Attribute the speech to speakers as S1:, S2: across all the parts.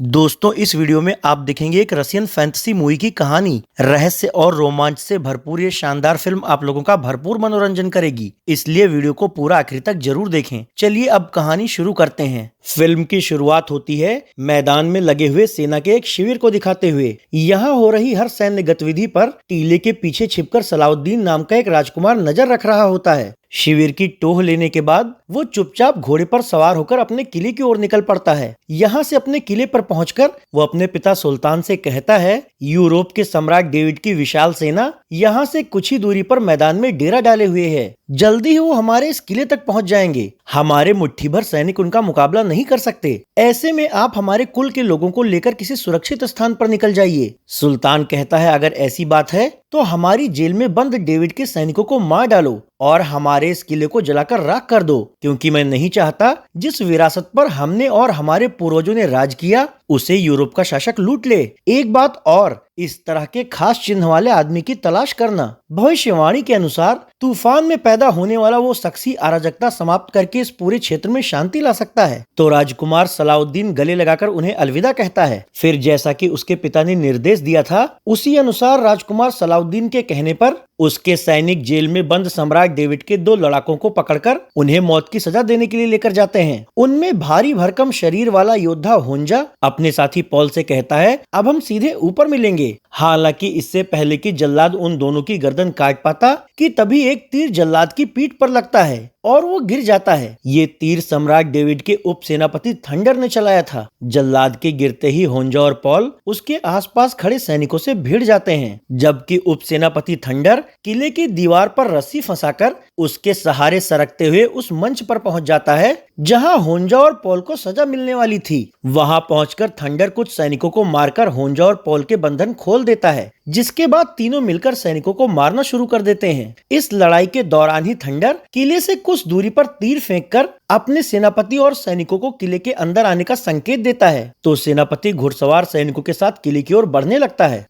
S1: दोस्तों इस वीडियो में आप देखेंगे एक रशियन फैंटेसी मूवी की कहानी। रहस्य और रोमांच से भरपूर ये शानदार फिल्म आप लोगों का भरपूर मनोरंजन करेगी, इसलिए वीडियो को पूरा आखिर तक जरूर देखें। चलिए अब कहानी शुरू करते हैं। फिल्म की शुरुआत होती है मैदान में लगे हुए सेना के एक शिविर को दिखाते हुए। यहाँ हो रही हर सैन्य गतिविधि पर टीले के पीछे छिपकर सलाउद्दीन नाम का एक राजकुमार नजर रख रहा होता है। शिविर की टोह लेने के बाद वो चुपचाप घोड़े पर सवार होकर अपने किले की ओर निकल पड़ता है। यहाँ से अपने किले पर पहुंचकर वो अपने पिता सुल्तान से कहता है, यूरोप के सम्राट डेविड की विशाल सेना यहाँ से कुछ ही दूरी पर मैदान में डेरा डाले हुए है। जल्दी ही वो हमारे इस किले तक पहुंच जाएंगे। हमारे मुट्ठी भर सैनिक उनका मुकाबला नहीं कर सकते। ऐसे में आप हमारे कुल के लोगों को लेकर किसी सुरक्षित स्थान पर निकल जाइए। सुल्तान कहता है, अगर ऐसी बात है तो हमारी जेल में बंद डेविड के सैनिकों को मार डालो और हमारे इस किले को जलाकर राख कर दो, क्योंकि मैं नहीं चाहता जिस विरासत पर हमने और हमारे पूर्वजों ने राज किया उसे यूरोप का शासक लूट ले। एक बात और, इस तरह के खास चिन्ह वाले आदमी की तलाश करना। भविष्यवाणी के अनुसार तूफान में पैदा होने वाला वो शख्सी अराजकता समाप्त करके इस पूरे क्षेत्र में शांति ला सकता है। तो राजकुमार सलाउद्दीन गले लगाकर उन्हें अलविदा कहता है। फिर जैसा कि उसके पिता ने निर्देश दिया था उसी अनुसार राजकुमार सलाउद्दीन के कहने पर उसके सैनिक जेल में बंद सम्राट डेविड के 2 लड़ाकों को पकड़कर उन्हें मौत की सजा देने के लिए लेकर जाते हैं। उनमें भारी भरकम शरीर वाला योद्धा होंजा अपने साथी पॉल से कहता है, अब हम सीधे ऊपर मिलेंगे। हालांकि इससे पहले कि जल्लाद उन दोनों की गर्दन काट पाता कि तभी एक तीर जल्लाद की पीठ पर लगता है और वो गिर जाता है। ये तीर सम्राट डेविड के उप सेनापति थंडर ने चलाया था। जल्लाद के गिरते ही होंजा और पॉल उसके आसपास खड़े सैनिकों से भिड़ जाते हैं, जबकि उप सेनापति थंडर किले की दीवार पर रस्सी फंसाकर उसके सहारे सरकते हुए उस मंच पर पहुंच जाता है जहां होंजा और पॉल को सजा मिलने वाली थी। वहां पहुंचकर थंडर कुछ सैनिकों को मारकर होंजा और पॉल के बंधन खोल देता है, जिसके बाद तीनों मिलकर सैनिकों को मारना शुरू कर देते हैं। इस लड़ाई के दौरान ही थंडर किले से कुछ दूरी पर तीर फेंककर अपने सेनापति और सैनिकों को किले के अंदर आने का संकेत देता है, तो सेनापति घुड़सवार सैनिकों के साथ किले की ओर बढ़ने लगता है।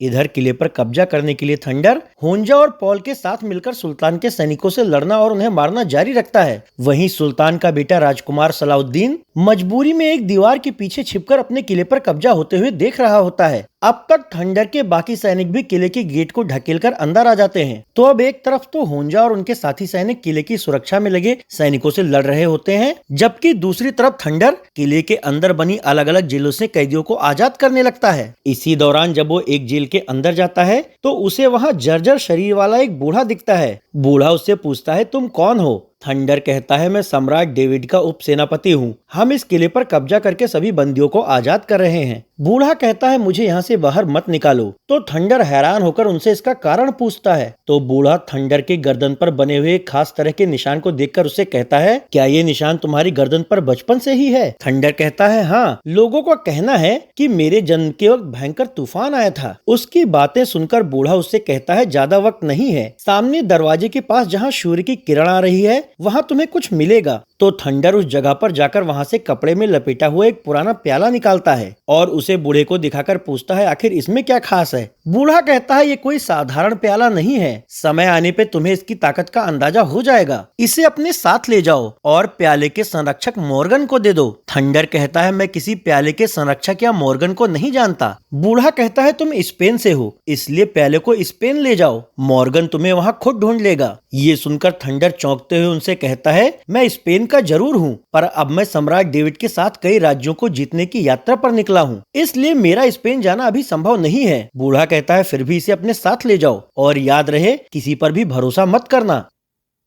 S1: इधर किले पर कब्जा करने के लिए थंडर होंजा और पॉल के साथ मिलकर सुल्तान के सैनिकों से लड़ना और उन्हें मारना जारी रखता है। वहीं सुल्तान का बेटा राजकुमार सलाउद्दीन मजबूरी में एक दीवार के पीछे छिपकर अपने किले पर कब्जा होते हुए देख रहा होता है। अब तक थंडर के बाकी सैनिक भी किले के गेट को ढकेलकर अंदर आ जाते हैं। तो अब एक तरफ तो होंजा और उनके साथी सैनिक किले की सुरक्षा में लगे सैनिकों से लड़ रहे होते हैं, जबकि दूसरी तरफ थंडर किले के अंदर बनी अलग अलग जेलों से कैदियों को आजाद करने लगता है। इसी दौरान जब वो एक जेल के अंदर जाता है तो उसे वहाँ जर्जर शरीर वाला एक बूढ़ा दिखता है। बूढ़ा उससे पूछता है, तुम कौन हो? थंडर कहता है, मैं सम्राट डेविड का उप सेनापति हूँ। हम इस किले पर कब्जा करके सभी बंदियों को आजाद कर रहे हैं। बूढ़ा कहता है, मुझे यहाँ से बाहर मत निकालो। तो थंडर हैरान होकर उनसे इसका कारण पूछता है। तो बूढ़ा थंडर के गर्दन पर बने हुए खास तरह के निशान को देखकर उससे कहता है, क्या ये निशान तुम्हारी गर्दन पर बचपन से ही है? थंडर कहता है, हाँ, लोगों का कहना है कि मेरे जन्म के वक्त भयंकर तूफान आया था। उसकी बातें सुनकर बूढ़ा उससे कहता है, ज्यादा वक्त नहीं है, सामने दरवाजे के पास जहाँ सूर्य की किरण आ रही है वहाँ तुम्हें कुछ मिलेगा। तो थंडर उस जगह पर जाकर वहाँ से कपड़े में लपेटा हुआ एक पुराना प्याला निकालता है और उसे बूढ़े को दिखाकर पूछता है, आखिर इसमें क्या खास है? बूढ़ा कहता है, ये कोई साधारण प्याला नहीं है, समय आने पे तुम्हें इसकी ताकत का अंदाजा हो जाएगा। इसे अपने साथ ले जाओ और प्याले के संरक्षक मॉर्गन को दे दो। थंडर कहता है, मैं किसी प्याले के संरक्षक या मॉर्गन को नहीं जानता। बूढ़ा कहता है, तुम स्पेन से हो, इसलिए प्याले को स्पेन ले जाओ, मॉर्गन तुम्हें वहाँ खुद ढूंढ लेगा। ये सुनकर थंडर चौंकते हुए उनसे कहता है, मैं स्पेन का जरूर हूँ, पर अब मैं सम्राट डेविड के साथ कई राज्यों को जीतने की यात्रा पर निकला हूँ, इसलिए मेरा स्पेन जाना अभी संभव नहीं है। बूढ़ा कहता है, फिर भी इसे अपने साथ ले जाओ और याद रहे किसी पर भी भरोसा मत करना।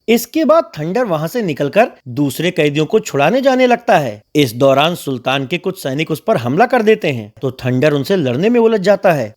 S1: इसके बाद थंडर वहां से निकलकर दूसरे कैदियों को छुड़ाने जाने लगता है। इस दौरान सुल्तान के कुछ सैनिक उस पर हमला कर देते हैं, तो थंडर उनसे लड़ने में उलझ जाता है।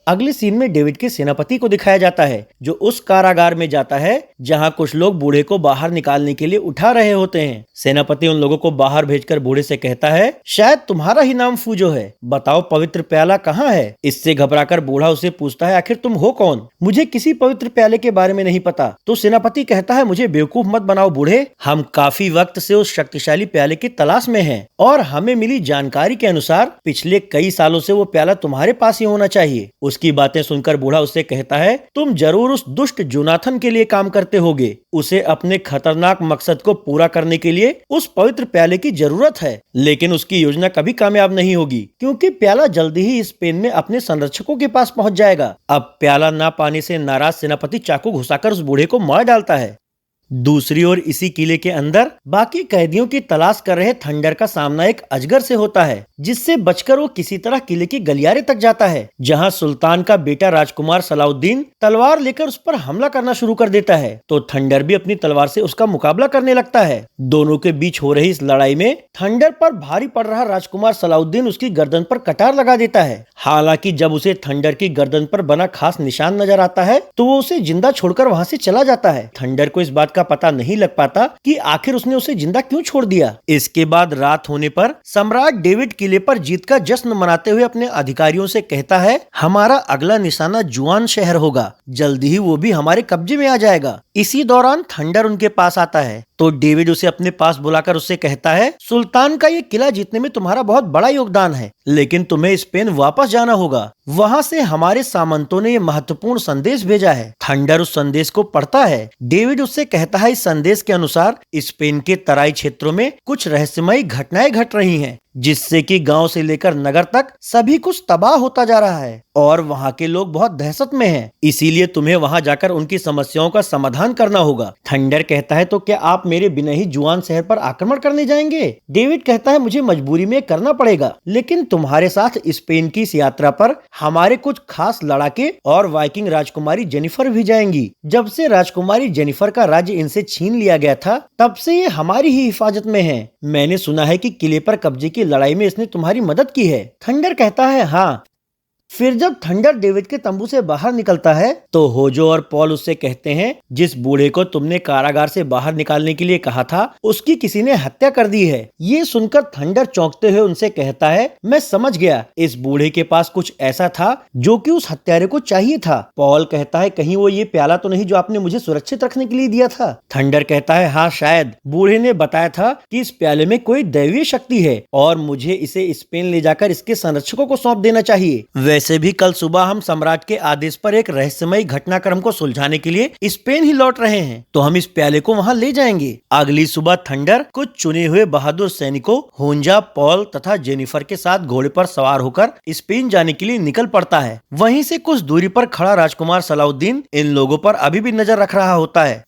S1: अगले सीन में डेविड के सेनापति को दिखाया जाता है, जो उस कारागार में जाता है जहां कुछ लोग बूढ़े को बाहर निकालने के लिए उठा रहे होते हैं। सेनापति उन लोगों को बाहर भेजकर बूढ़े से कहता है, शायद तुम्हारा ही नाम फूजो है, बताओ पवित्र प्याला कहाँ है? इससे घबराकर बूढ़ा उसे पूछता है, आखिर तुम हो कौन? मुझे किसी पवित्र प्याले के बारे में नहीं पता। तो सेनापति कहता है, मुझे बेवकूफ मत बनाओ बूढ़े, हम काफी वक्त से उस शक्तिशाली प्याले की तलाश में हैं और हमें मिली जानकारी के अनुसार पिछले कई सालों से वो प्याला तुम्हारे पास ही होना चाहिए। उसकी बातें सुनकर बूढ़ा उससे कहता है, तुम जरूर उस दुष्ट जोनाथन के लिए काम करते होगे। उसे अपने खतरनाक मकसद को पूरा करने के लिए उस पवित्र प्याले की जरूरत है, लेकिन उसकी योजना कभी कामयाब नहीं होगी, क्योंकि प्याला जल्दी ही स्पेन में अपने संरक्षकों के पास पहुंच जाएगा। अब प्याला ना पाने से नाराज सेनापति चाकू घुसाकर उस बूढ़े को मार डालता है। दूसरी ओर इसी किले के अंदर बाकी कैदियों की तलाश कर रहे थंडर का सामना एक अजगर से होता है, जिससे बचकर वो किसी तरह किले की गलियारे तक जाता है, जहां सुल्तान का बेटा राजकुमार सलाउद्दीन तलवार लेकर उस पर हमला करना शुरू कर देता है। तो थंडर भी अपनी तलवार से उसका मुकाबला करने लगता है। दोनों के बीच हो रही इस लड़ाई में थंडर पर भारी पड़ रहा राजकुमार सलाउद्दीन उसकी गर्दन पर कटार लगा देता है। हालांकि जब उसे थंडर की गर्दन पर बना खास निशान नजर आता है तो वो उसे जिंदा छोड़कर वहां से चला जाता है। थंडर को इस बात का पता नहीं लग पाता कि आखिर उसने उसे जिंदा क्यों छोड़ दिया। इसके बाद रात होने पर सम्राट डेविड किले पर जीत का जश्न मनाते हुए अपने अधिकारियों से कहता है, हमारा अगला निशाना जुआन शहर होगा, जल्दी ही वो भी हमारे कब्जे में आ जाएगा। इसी दौरान थंडर उनके पास आता है तो डेविड उसे अपने पास बुलाकर उससे कहता है, सुल्तान का ये किला जीतने में तुम्हारा बहुत बड़ा योगदान है, लेकिन तुम्हें स्पेन वापस जाना होगा। वहाँ से हमारे सामंतों ने ये महत्वपूर्ण संदेश भेजा है। थंडर उस संदेश को पढ़ता है। डेविड उससे कहता है, इस संदेश के अनुसार स्पेन के तराई क्षेत्रों में कुछ रहस्यमयी घटनाएं घट रही हैं, जिससे कि गांव से लेकर नगर तक सभी कुछ तबाह होता जा रहा है और वहाँ के लोग बहुत दहशत में हैं। इसीलिए तुम्हें वहाँ जाकर उनकी समस्याओं का समाधान करना होगा। थंडर कहता है, तो क्या आप मेरे बिना ही जुआन शहर पर आक्रमण करने जाएंगे? डेविड कहता है, मुझे मजबूरी में करना पड़ेगा, लेकिन तुम्हारे साथ स्पेन की इस यात्रा पर हमारे कुछ खास लड़ाके और वाइकिंग राजकुमारी जेनिफर भी जाएंगी। जब से राजकुमारी जेनिफर का राज्य इनसे छीन लिया गया था, तब से ये हमारी ही हिफाजत में है। मैंने सुना है कि किले पर कब्जे की लड़ाई में इसने तुम्हारी मदद की है। थंडर कहता है, हाँ। फिर जब थंडर डेविड के तंबू से बाहर निकलता है तो होजो और पॉल उससे कहते हैं, जिस बूढ़े को तुमने कारागार से बाहर निकालने के लिए कहा था, उसकी किसी ने हत्या कर दी है। ये सुनकर थंडर चौंकते हुए उनसे कहता है, मैं समझ गया, इस बूढ़े के पास कुछ ऐसा था जो कि उस हत्यारे को चाहिए था। पॉल कहता है, कहीं वो ये प्याला तो नहीं जो आपने मुझे सुरक्षित रखने के लिए दिया था? थंडर कहता है, हाँ शायद। बूढ़े ने बताया था कि इस प्याले में कोई दैवीय शक्ति है और मुझे इसे स्पेन ले जाकर इसके संरक्षकों को सौंप देना चाहिए। वैसे भी कल सुबह हम सम्राट के आदेश पर एक रहस्यमयी घटनाक्रम को सुलझाने के लिए स्पेन ही लौट रहे हैं, तो हम इस प्याले को वहां ले जाएंगे। अगली सुबह थंडर कुछ चुने हुए बहादुर सैनिकों होंजा, पॉल तथा जेनिफर के साथ घोड़े पर सवार होकर स्पेन जाने के लिए निकल पड़ता है। वहीं से कुछ दूरी पर खड़ा राजकुमार सलाउद्दीन इन लोगों पर अभी भी नजर रख रहा होता है।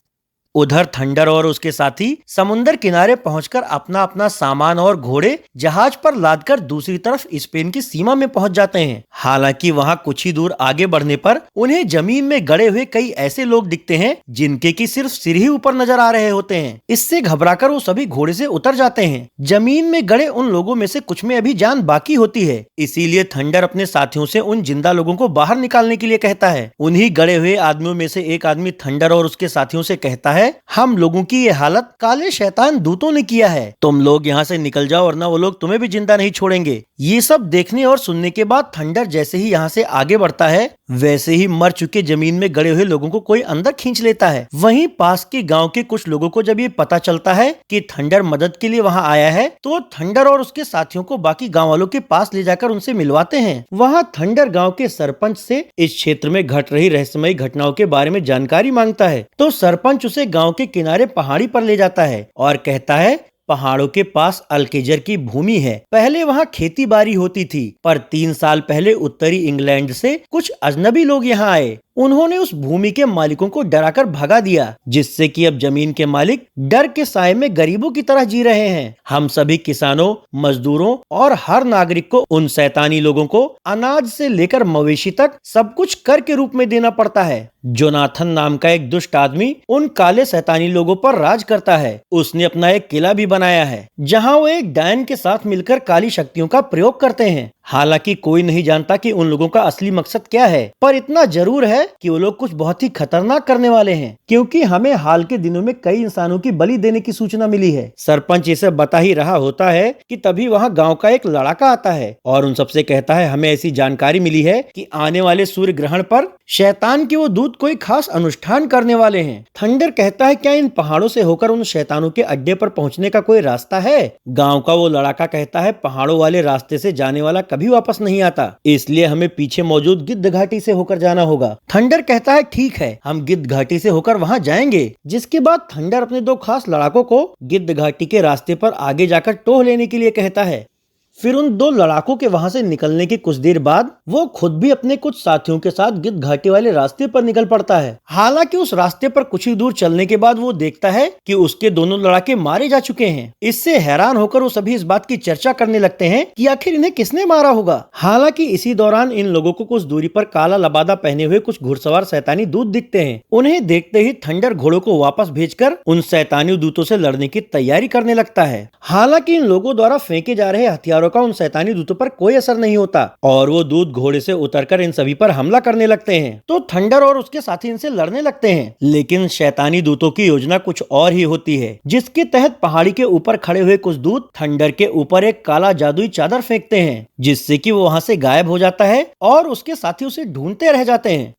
S1: उधर थंडर और उसके साथी समुद्र किनारे पहुंचकर अपना अपना सामान और घोड़े जहाज पर लादकर दूसरी तरफ स्पेन की सीमा में पहुंच जाते हैं। हालांकि वहां कुछ ही दूर आगे बढ़ने पर उन्हें जमीन में गड़े हुए कई ऐसे लोग दिखते हैं जिनके की सिर्फ सिर ही ऊपर नजर आ रहे होते हैं। इससे घबराकर वो सभी घोड़े से उतर जाते हैं। जमीन में गड़े उन लोगों में से कुछ में अभी जान बाकी होती है, इसीलिए थंडर अपने साथियों से उन जिंदा लोगों को बाहर निकालने के लिए कहता है। उन्हीं गड़े हुए आदमियों में से एक आदमी थंडर और उसके साथियों से कहता है, हम लोगों की ये हालत काले शैतान दूतों ने किया है, तुम लोग यहाँ से निकल जाओ वरना वो लोग तुम्हें भी जिंदा नहीं छोड़ेंगे। ये सब देखने और सुनने के बाद थंडर जैसे ही यहाँ से आगे बढ़ता है, वैसे ही मर चुके जमीन में गड़े हुए लोगों को कोई अंदर खींच लेता है। वहीं पास के गांव के कुछ लोगों को जब ये पता चलता है कि थंडर मदद के लिए वहां आया है, तो थंडर और उसके साथियों को बाकी गांव वालों के पास ले जाकर उनसे मिलवाते हैं। वहां थंडर गांव के सरपंच से इस क्षेत्र में घट रही रहस्यमयी घटनाओं के बारे में जानकारी मांगता है, तो सरपंच उसे गाँव के किनारे पहाड़ी पर ले जाता है और कहता है, पहाड़ों के पास अल्केजर की भूमि है। पहले वहाँ खेती बाड़ी होती थी, पर 3 साल पहले उत्तरी इंग्लैंड से कुछ अजनबी लोग यहाँ आए। उन्होंने उस भूमि के मालिकों को डराकर भगा दिया, जिससे कि अब जमीन के मालिक डर के साए में गरीबों की तरह जी रहे हैं। हम सभी किसानों, मजदूरों और हर नागरिक को उन शैतानी लोगों को अनाज से लेकर मवेशी तक सब कुछ कर के रूप में देना पड़ता है। जोनाथन नाम का एक दुष्ट आदमी उन काले शैतानी लोगों पर राज करता है। उसने अपना एक किला भी बनाया है, जहाँ वो एक डायन के साथ मिलकर काली शक्तियों का प्रयोग करते हैं। हालांकि कोई नहीं जानता कि उन लोगों का असली मकसद क्या है, पर इतना जरूर है कि वो लोग कुछ बहुत ही खतरनाक करने वाले हैं, क्योंकि हमें हाल के दिनों में कई इंसानों की बलि देने की सूचना मिली है। सरपंच इसे बता ही रहा होता है कि तभी वहाँ गांव का एक लड़ाका आता है और उन सबसे कहता है, हमें ऐसी जानकारी मिली है कि आने वाले सूर्य ग्रहण पर शैतान के वो दूत कोई खास अनुष्ठान करने वाले हैं। थंडर कहता है, क्या इन पहाड़ों से होकर उन शैतानों के अड्डे पर पहुंचने का कोई रास्ता है? गांव का वो लड़ाका कहता है, पहाड़ों वाले रास्ते से जाने वाला कभी वापस नहीं आता, इसलिए हमें पीछे मौजूद गिद्ध घाटी से होकर जाना होगा। थंडर कहता है, ठीक है, हम गिद्ध घाटी से होकर वहां जाएंगे। जिसके बाद थंडर अपने दो खास लड़ाकों को गिद्ध घाटी के रास्ते पर आगे जाकर टोह लेने के लिए कहता है। फिर उन दो लड़ाकों के वहां से निकलने के कुछ देर बाद वो खुद भी अपने कुछ साथियों के साथ गिद्ध घाटी वाले रास्ते पर निकल पड़ता है। हालांकि उस रास्ते पर कुछ ही दूर चलने के बाद वो देखता है कि उसके दोनों लड़ाके मारे जा चुके हैं। इससे हैरान होकर वो सभी इस बात की चर्चा करने लगते हैं कि आखिर इन्हें किसने मारा होगा। हालांकि इसी दौरान इन लोगों को कुछ दूरी पर काला लबादा पहने हुए कुछ घुड़सवार शैतानी दूत दिखते हैं। उन्हें देखते ही थंडर घोड़ों को वापस भेजकर उन शैतानी दूतों से लड़ने की तैयारी करने लगता है। हालांकि इन लोगों द्वारा फेंके जा रहे हथियारों का उन शैतानी दूतों पर कोई असर नहीं होता और वो दूत घोड़े से उतरकर इन सभी पर हमला करने लगते हैं। तो थंडर और उसके साथी इनसे लड़ने लगते हैं, लेकिन शैतानी दूतों की योजना कुछ और ही होती है, जिसके तहत पहाड़ी के ऊपर खड़े हुए कुछ दूत थंडर के ऊपर एक काला जादुई चादर फेंकते हैं, जिससे कि वो वहां से गायब हो जाता है और उसके साथी उसे ढूंढते रह जाते हैं।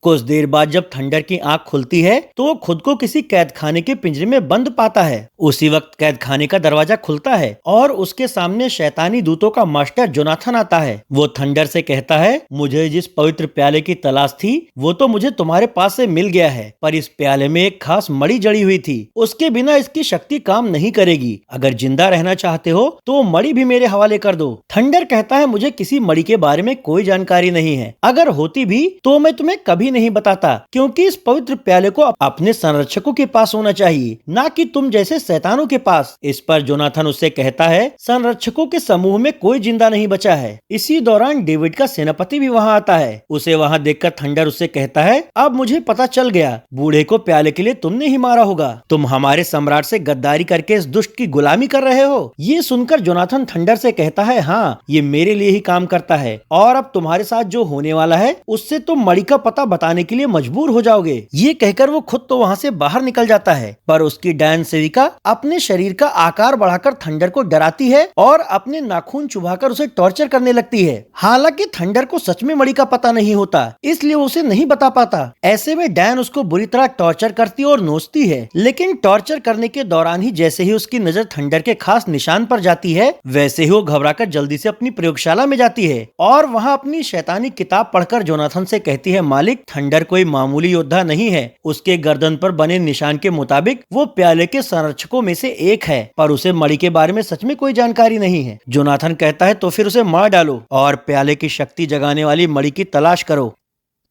S1: कुछ देर बाद जब थंडर की आंख खुलती है तो वो खुद को किसी कैद खाने के पिंजरे में बंद पाता है। उसी वक्त कैद खाने का दरवाजा खुलता है और उसके सामने शैतानी दूतों का मास्टर जोनाथन आता है। वो थंडर से कहता है, मुझे जिस पवित्र प्याले की तलाश थी वो तो मुझे तुम्हारे पास से मिल गया है, पर इस प्याले में एक खास मणि जड़ी हुई थी, उसके बिना इसकी शक्ति काम नहीं करेगी। अगर जिंदा रहना चाहते हो तो मणि भी मेरे हवाले कर दो। थंडर कहता है, मुझे किसी मणि के बारे में कोई जानकारी नहीं है, अगर होती भी तो मैं तुम्हें कभी नहीं बताता, क्योंकि इस पवित्र प्याले को अपने संरक्षकों के पास होना चाहिए, ना कि तुम जैसे शैतानों के पास। इस पर जोनाथन उससे कहता है, संरक्षकों के समूह में कोई जिंदा नहीं बचा है। इसी दौरान डेविड का सेनापति भी वहां आता है। उसे वहां देखकर थंडर उससे कहता है, अब मुझे पता चल गया, बूढ़े को प्याले के लिए तुमने ही मारा होगा। तुम हमारे सम्राट से गद्दारी करके इस दुष्ट की गुलामी कर रहे हो। ये सुनकर जोनाथन थंडर से कहता है, हाँ, ये मेरे लिए ही काम करता है और अब तुम्हारे साथ जो होने वाला है उससे तुम मणि का पता बताने के लिए मजबूर हो जाओगे। ये कहकर वो खुद तो वहां से बाहर निकल जाता है, पर उसकी डायन सेविका अपने शरीर का आकार बढ़ाकर थंडर को डराती है और अपने नाखून चुभाकर उसे टॉर्चर करने लगती है। हालांकि थंडर को सच में मणि का पता नहीं होता, इसलिए वो उसे नहीं बता पाता। ऐसे में डायन उसको बुरी तरह टॉर्चर करती और नोचती है, लेकिन टॉर्चर करने के दौरान ही जैसे ही उसकी नजर थंडर के खास निशान पर जाती है, वैसे ही वो घबराकर जल्दी से अपनी प्रयोगशाला में जाती है और वहाँ अपनी शैतानी किताब पढ़कर जोनाथन से कहती है, मालिक, थंडर कोई मामूली योद्धा नहीं है। उसके गर्दन पर बने निशान के मुताबिक वो प्याले के संरक्षकों में से एक है, पर उसे मणि के बारे में सच में कोई जानकारी नहीं है। जोनाथन कहता है, तो फिर उसे मार डालो और प्याले की शक्ति जगाने वाली मणि की तलाश करो।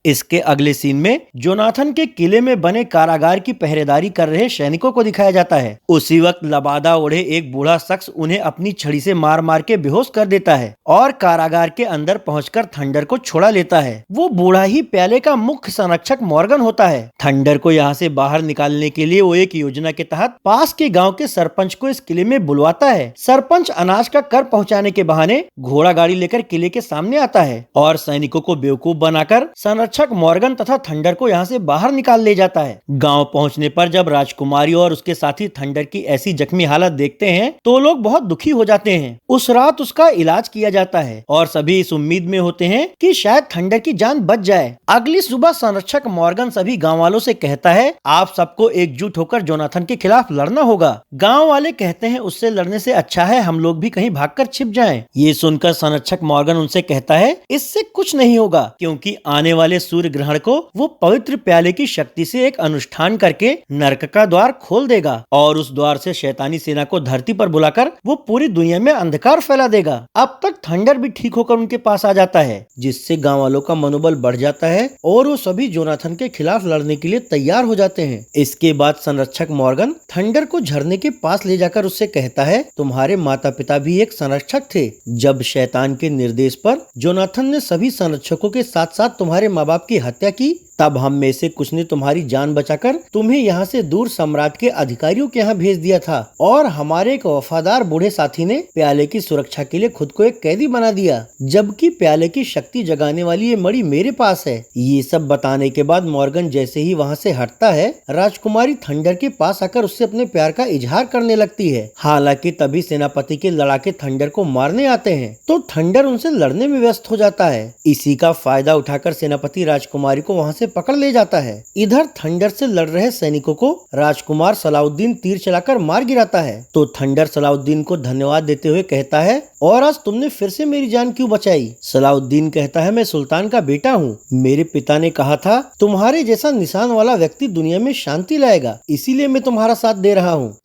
S1: इसके अगले सीन में जोनाथन के किले में बने कारागार की पहरेदारी कर रहे सैनिकों को दिखाया जाता है। उसी वक्त लबादा ओढ़े एक बूढ़ा शख्स उन्हें अपनी छड़ी से मार मार के बेहोश कर देता है और कारागार के अंदर पहुंचकर थंडर को छुड़ा लेता है। वो बूढ़ा ही प्याले का मुख्य संरक्षक मॉर्गन होता है। थंडर को यहाँ से बाहर निकालने के लिए वो एक योजना के तहत पास के गाँव के सरपंच को इस किले में बुलवाता है। सरपंच अनाज का कर पहुँचाने के बहाने घोड़ा गाड़ी लेकर किले के सामने आता है और सैनिकों को बेवकूफ बनाकर संरक्षक मॉर्गन तथा थंडर को यहाँ से बाहर निकाल ले जाता है। गांव पहुंचने पर जब राजकुमारी और उसके साथी थंडर की ऐसी जख्मी हालत देखते हैं तो लोग बहुत दुखी हो जाते हैं। उस रात उसका इलाज किया जाता है और सभी इस उम्मीद में होते हैं कि शायद थंडर की जान बच जाए। अगली सुबह संरक्षक मॉर्गन सभी गाँव वालों से कहता है, आप सबको एकजुट होकर जोनाथन के खिलाफ लड़ना होगा। गाँव वाले कहते हैं, उससे लड़ने से अच्छा है हम लोग भी कहीं भागकर छिप जाएं। ये सुनकर संरक्षक मॉर्गन उनसे कहता है, इससे कुछ नहीं होगा, क्योंकि आने वाले सूर्य ग्रहण को वो पवित्र प्याले की शक्ति से एक अनुष्ठान करके नरक का द्वार खोल देगा और उस द्वार से शैतानी सेना को धरती पर बुलाकर वो पूरी दुनिया में अंधकार फैला देगा। अब तक थंडर भी ठीक होकर उनके पास आ जाता है, जिससे गांव वालों का मनोबल बढ़ जाता है और वो सभी जोनाथन के खिलाफ लड़ने के लिए तैयार हो जाते हैं। इसके बाद संरक्षक मॉर्गन थंडर को झरने के पास ले जाकर उससे कहता है, तुम्हारे माता पिता भी एक संरक्षक थे। जब शैतान के निर्देश पर जोनाथन ने सभी संरक्षकों के साथ साथ तुम्हारे माँ बाप की हत्या की तब हम में से कुछ ने तुम्हारी जान बचाकर तुम्हें यहाँ से दूर सम्राट के अधिकारियों के यहाँ भेज दिया था और हमारे एक वफादार बूढ़े साथी ने प्याले की सुरक्षा के लिए खुद को एक कैदी बना दिया, जबकि प्याले की शक्ति जगाने वाली ये मणि मेरे पास है। ये सब बताने के बाद मॉर्गन जैसे ही वहाँ से हटता है, राजकुमारी थंडर के पास आकर उससे अपने प्यार का इजहार करने लगती है। हालांकि तभी सेनापति के लड़ाके थंडर को मारने आते हैं तो थंडर उनसे लड़ने में व्यस्त हो जाता है। इसी का फायदा उठाकर सेनापति राजकुमारी को वहाँ से पकड़ ले जाता है। इधर थंडर से लड़ रहे सैनिकों को राजकुमार सलाउद्दीन तीर चलाकर मार गिराता है तो थंडर सलाउद्दीन को धन्यवाद देते हुए कहता है, और आज तुमने फिर से मेरी जान क्यों बचाई? सलाउद्दीन कहता है, मैं सुल्तान का बेटा हूँ। मेरे पिता ने कहा था तुम्हारे जैसा निशान वाला व्यक्ति दुनिया में शांति लाएगा, इसीलिए मैं तुम्हारा साथ दे रहा हूँ।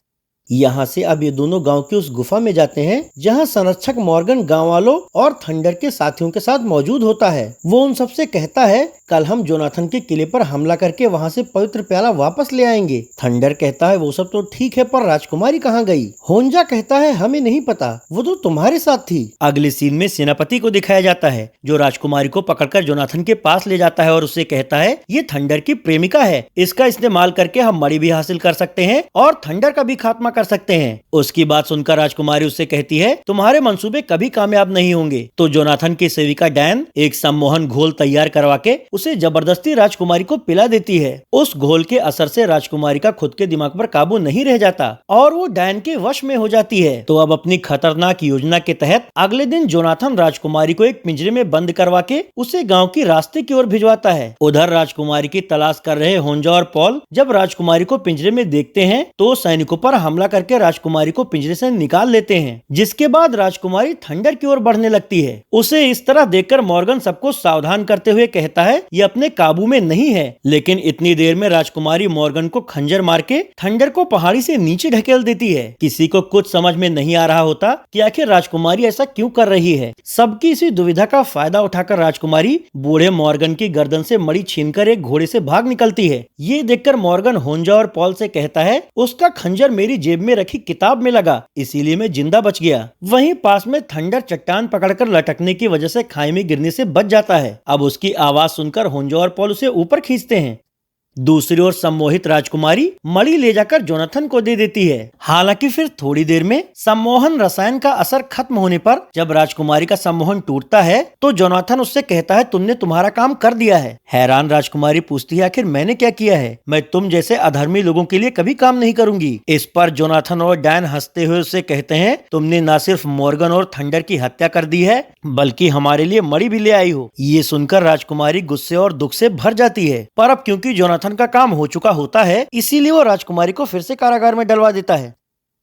S1: यहाँ से अब ये दोनों गांव की उस गुफा में जाते हैं जहाँ संरक्षक मॉर्गन गांव वालों और थंडर के साथियों के साथ मौजूद होता है। वो उन सबसे कहता है, कल हम जोनाथन के किले पर हमला करके वहाँ से पवित्र प्याला वापस ले आएंगे। थंडर कहता है, वो सब तो ठीक है, पर राजकुमारी कहाँ गई? होंजा कहता है, हमें नहीं पता, वो तो तुम्हारे साथ थी। अगले सीन में सेनापति को दिखाया जाता है जो राजकुमारी को पकड़कर जोनाथन के पास ले जाता है और उससे कहता है, ये थंडर की प्रेमिका है, इसका इस्तेमाल करके हम मणि भी हासिल कर सकते हैं और थंडर का भी खात्मा कर सकते हैं। उसकी बात सुनकर राजकुमारी उससे कहती है, तुम्हारे मंसूबे कभी कामयाब नहीं होंगे। तो जोनाथन की सेविका डैन एक सम्मोहन घोल तैयार करवा के उसे जबरदस्ती राजकुमारी को पिला देती है। उस घोल के असर से राजकुमारी का खुद के दिमाग पर काबू नहीं रह जाता और वो डैन के वश में हो जाती है। तो अब अपनी खतरनाक योजना के तहत अगले दिन जोनाथन राजकुमारी को एक पिंजरे में बंद करवा के उसे गाँव की रास्ते की ओर भिजवाता है। उधर राजकुमारी की तलाश कर रहे होंजा और पॉल जब राजकुमारी को पिंजरे में देखते हैं तो सैनिकों पर हमला करके राजकुमारी को पिंजरे से निकाल लेते हैं, जिसके बाद राजकुमारी थंडर की ओर बढ़ने लगती है। उसे इस तरह देखकर मॉर्गन सबको सावधान करते हुए कहता है, ये अपने काबू में नहीं है। लेकिन इतनी देर में राजकुमारी मॉर्गन को खंजर मार के थंडर को पहाड़ी से नीचे ढकेल देती है। किसी को कुछ समझ में नहीं आ रहा होता कि आखिर राजकुमारी ऐसा क्यों कर रही है। सबकी इसी दुविधा का फायदा उठाकर राजकुमारी बूढ़े मॉर्गन की गर्दन से मणि छीनकर एक घोड़े से भाग निकलती है। ये देखकर मॉर्गन होंजा और पॉल से कहता है, उसका खंजर मेरी जेब में रखी किताब में लगा, इसीलिए मैं जिंदा बच गया। वहीं पास में थंडर चट्टान पकड़कर लटकने की वजह से खाई में गिरने से बच जाता है। अब उसकी आवाज सुनकर होंजा और पॉल उसे ऊपर खींचते हैं। दूसरी ओर सम्मोहित राजकुमारी मणि ले जाकर जोनाथन को दे देती है। हालांकि फिर थोड़ी देर में सम्मोहन रसायन का असर खत्म होने पर जब राजकुमारी का सम्मोहन टूटता है तो जोनाथन उससे कहता है, तुमने तुम्हारा काम कर दिया है। हैरान राजकुमारी पूछती है, आखिर मैंने क्या किया है? मैं तुम जैसे अधर्मी लोगों के लिए कभी काम नहीं करूंगी। इस पर जोनाथन और डैन हंसते हुए उससे कहते हैं, तुमने न सिर्फ मॉर्गन और थंडर की हत्या कर दी है बल्कि हमारे लिए मणि भी ले आई हो। ये सुनकर राजकुमारी गुस्से और दुख से भर जाती है, पर अब क्योंकि जोनाथन का काम हो चुका होता है इसीलिए वो राजकुमारी को फिर से कारागार में डलवा देता है।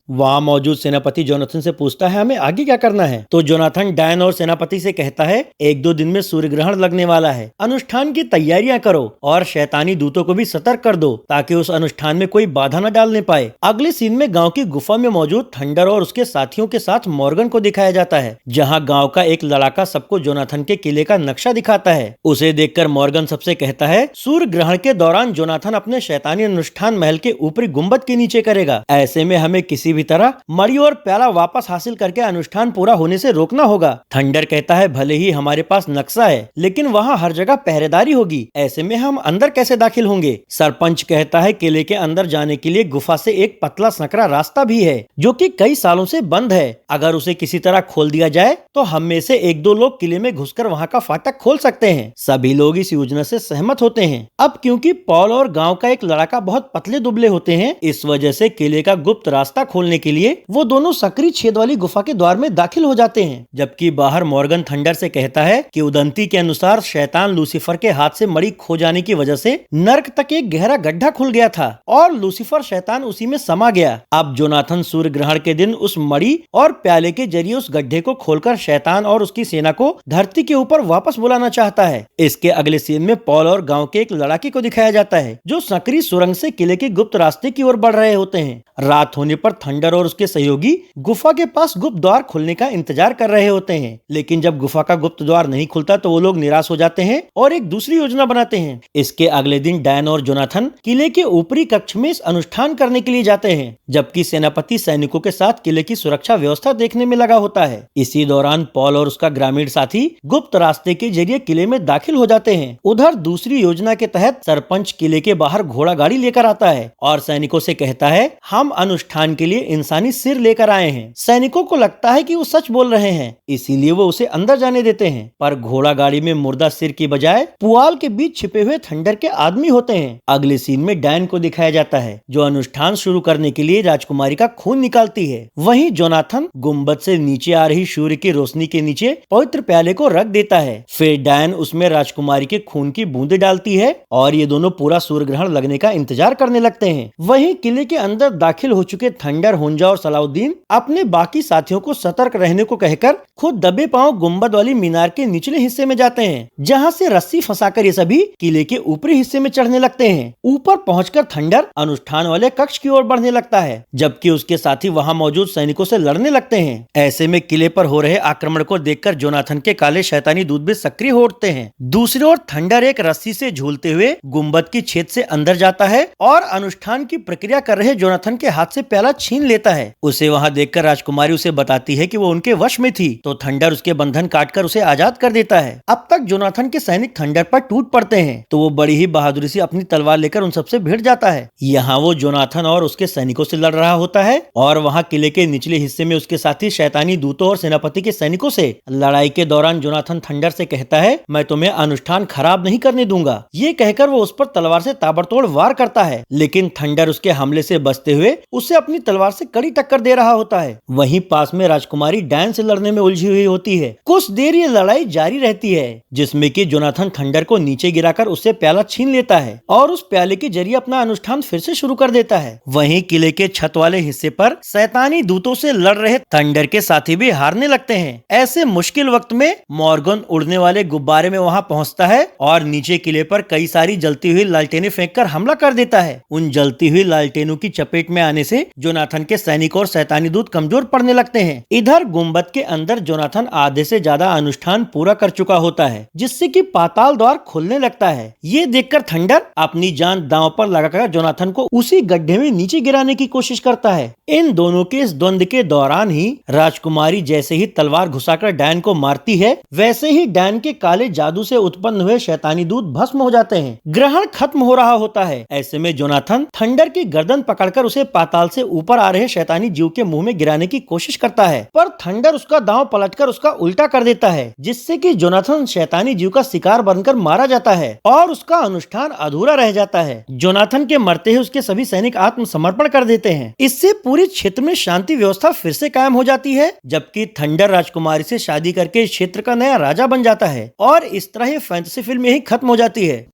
S1: वहाँ मौजूद सेनापति जोनाथन से पूछता है, हमें आगे क्या करना है? तो जोनाथन डैन और सेनापति से कहता है, 1-2 दिन में सूर्य ग्रहण लगने वाला है, अनुष्ठान की तैयारियां करो और शैतानी दूतों को भी सतर्क कर दो ताकि उस अनुष्ठान में कोई बाधा न डालने पाए। अगले सीन में गांव की गुफा में मौजूद थंडर और उसके साथियों के साथ मॉर्गन को दिखाया जाता है, जहाँ गाँव का एक लड़ाका सबको जोनाथन के किले का नक्शा दिखाता है। उसे देखकर मॉर्गन सबसे कहता है, सूर्य ग्रहण के दौरान जोनाथन अपने शैतानी अनुष्ठान महल के ऊपरी गुम्बद के नीचे करेगा। ऐसे में हमें किसी भी तरह मणि और प्याला वापस हासिल करके अनुष्ठान पूरा होने से रोकना होगा। थंडर कहता है, भले ही हमारे पास नक्शा है लेकिन वहाँ हर जगह पहरेदारी होगी, ऐसे में हम अंदर कैसे दाखिल होंगे? सरपंच कहता है, किले के अंदर जाने के लिए गुफा से एक पतला संकरा रास्ता भी है जो कि कई सालों से बंद है। अगर उसे किसी तरह खोल दिया जाए तो हम में से 1-2 लोग किले में घुसकर वहाँ का फाटक खोल सकते हैं। सभी लोग इस योजना से सहमत होते हैं। अब क्योंकि पॉल और गाँव का एक लड़का बहुत पतले दुबले होते हैं, इस वजह से किले का गुप्त रास्ता खोलने के लिए वो दोनों सक्रिय छेद वाली गुफा के द्वार में दाखिल हो जाते हैं। जबकि बाहर मॉर्गन थंडर से कहता है कि उदंती के अनुसार शैतान लूसीफर के हाथ से मणि खो जाने की वजह से नर्क तक एक गहरा गड्ढा खुल गया था और लूसीफर शैतान उसी में समा गया। अब जोनाथन सूर्य ग्रहण के दिन उस मणि और प्याले के जरिए उस गड्ढे को खोलकर शैतान और उसकी सेना को धरती के ऊपर वापस बुलाना चाहता है। इसके अगले सीन में पॉल और गाँव के एक लड़ाके को दिखाया जाता है जो सक्रिय सुरंग से किले के गुप्त रास्ते की ओर बढ़ रहे होते हैं। रात होने पर थंडर और उसके सहयोगी गुफा के पास गुप्त द्वार खुलने का इंतजार कर रहे होते हैं, लेकिन जब गुफा का गुप्त द्वार नहीं खुलता तो वो लोग निराश हो जाते हैं और एक दूसरी योजना बनाते हैं। इसके अगले दिन डैन और जोनाथन किले के ऊपरी कक्ष में इस अनुष्ठान करने के लिए जाते हैं, जबकि सेनापति सैनिकों के साथ किले की सुरक्षा व्यवस्था देखने में लगा होता है। इसी दौरान पॉल और उसका ग्रामीण साथी गुप्त रास्ते के जरिए किले में दाखिल हो जाते हैं। उधर दूसरी योजना के तहत सरपंच किले के बाहर घोड़ा गाड़ी लेकर आता है और सैनिकों से कहता है, हम अनुष्ठान के लिए इंसानी सिर लेकर आए हैं। सैनिकों को लगता है कि वो सच बोल रहे हैं, इसीलिए वो उसे अंदर जाने देते हैं, पर घोड़ा गाड़ी में मुर्दा सिर की बजाय पुआल के बीच छिपे हुए थंडर के आदमी होते हैं। अगले सीन में डैन को दिखाया जाता है, जो अनुष्ठान शुरू करने के लिए राजकुमारी का खून निकालती है। वहीं जोनाथन गुम्बद से नीचे आ रही सूर्य की रोशनी के नीचे पवित्र प्याले को रख देता है। फिर डैन उसमें राजकुमारी के खून की बूंदे डालती है और ये दोनों पूरा सूर्य ग्रहण लगने का इंतजार करने लगते हैं। वहीं किले के अंदर दाखिल हो चुके थंडर, हुंजा और सलाउद्दीन अपने बाकी साथियों को सतर्क रहने को कहकर खुद दबे पांव गुम्बद वाली मीनार के निचले हिस्से में जाते हैं, जहां से रस्सी फंसाकर ये सभी किले के ऊपरी हिस्से में चढ़ने लगते हैं। ऊपर पहुंचकर थंडर अनुष्ठान वाले कक्ष की ओर बढ़ने लगता है, जबकि उसके साथी वहां मौजूद सैनिकों से लड़ने लगते हैं। ऐसे में किले पर हो रहे आक्रमण को देखकर जोनाथन के काले शैतानी दूत भी सक्रिय हो उठते हैं। दूसरी ओर थंडर एक रस्सी से झूलते हुए गुम्बद की छेद से अंदर जाता है और अनुष्ठान की प्रक्रिया कर रहे जोनाथन के हाथ से प्याला छीन लेता है। उसे वहां देखकर राजकुमारी उसे बताती है कि वो उनके वश में थी, तो थंडर उसके बंधन काटकर उसे आजाद कर देता है। अब तक जोनाथन के सैनिक थंडर पर टूट पड़ते हैं, तो वो बड़ी ही बहादुरी से अपनी तलवार लेकर उन सबसे भिड़ जाता है। यहाँ वो जोनाथन और उसके सैनिकों से लड़ रहा होता है और वहाँ किले के निचले हिस्से में उसके साथी शैतानी दूतों और सेनापति के सैनिकों से। लड़ाई के दौरान जोनाथन थंडर से कहता है, मैं तुम्हें अनुष्ठान खराब नहीं करने दूंगा। ये कहकर वो उस पर तलवार से ताबड़तोड़ वार करता है, लेकिन थंडर उसके हमले से बचते हुए उसे अपनी तलवार से कड़ी टक्कर दे रहा होता है। वहीं पास में राजकुमारी डैन से लड़ने में उलझी हुई होती है। कुछ देर ये लड़ाई जारी रहती है, जिसमें कि जोनाथन थंडर को नीचे गिराकर उससे प्याला छीन लेता है और उस प्याले के जरिए अपना अनुष्ठान फिर से शुरू कर देता है। वहीं किले के छत वाले हिस्से पर शैतानी दूतों से लड़ रहे थंडर के साथी भी हारने लगते हैं। ऐसे मुश्किल वक्त में मॉर्गन उड़ने वाले गुब्बारे में वहां पहुंचता है और नीचे किले पर कई सारी जलती हुई लालटेनें फेंककर हमला कर देता है। उन जलती हुई लालटेनों की चपेट में आने से जोनाथन के सैनिक और शैतानी दूत कमजोर पड़ने लगते हैं। इधर गुम्बद के अंदर जोनाथन आधे से ज्यादा अनुष्ठान पूरा कर चुका होता है, जिससे कि पाताल द्वार खुलने लगता है। ये देखकर थंडर अपनी जान दांव पर लगाकर जोनाथन को उसी गड्ढे में नीचे गिराने की कोशिश करता है। इन दोनों के इस द्वंद के दौरान ही राजकुमारी जैसे ही तलवार घुसाकर डैन को मारती है, वैसे ही डैन के काले जादू से उत्पन्न हुए शैतानी दूत भस्म हो जाते हैं। ग्रहण खत्म हो रहा होता है। ऐसे में जोनाथन थंडर की गर्दन पकड़कर उसे पाताल से ऊपर आ रहे शैतानी जीव के मुंह में गिराने की कोशिश करता है, पर थंडर उसका दांव पलटकर उसका उल्टा कर देता है, जिससे कि जोनाथन शैतानी जीव का शिकार बनकर मारा जाता है और उसका अनुष्ठान अधूरा रह जाता है। जोनाथन के मरते ही उसके सभी सैनिक आत्मसमर्पण कर देते हैं। इससे पूरे क्षेत्र में शांति व्यवस्था फिर से कायम हो जाती है, जबकि थंडर राजकुमारी से शादी करके इस क्षेत्र का नया राजा बन जाता है और इस तरह ये फैंटेसी फिल्म यही खत्म हो जाती है।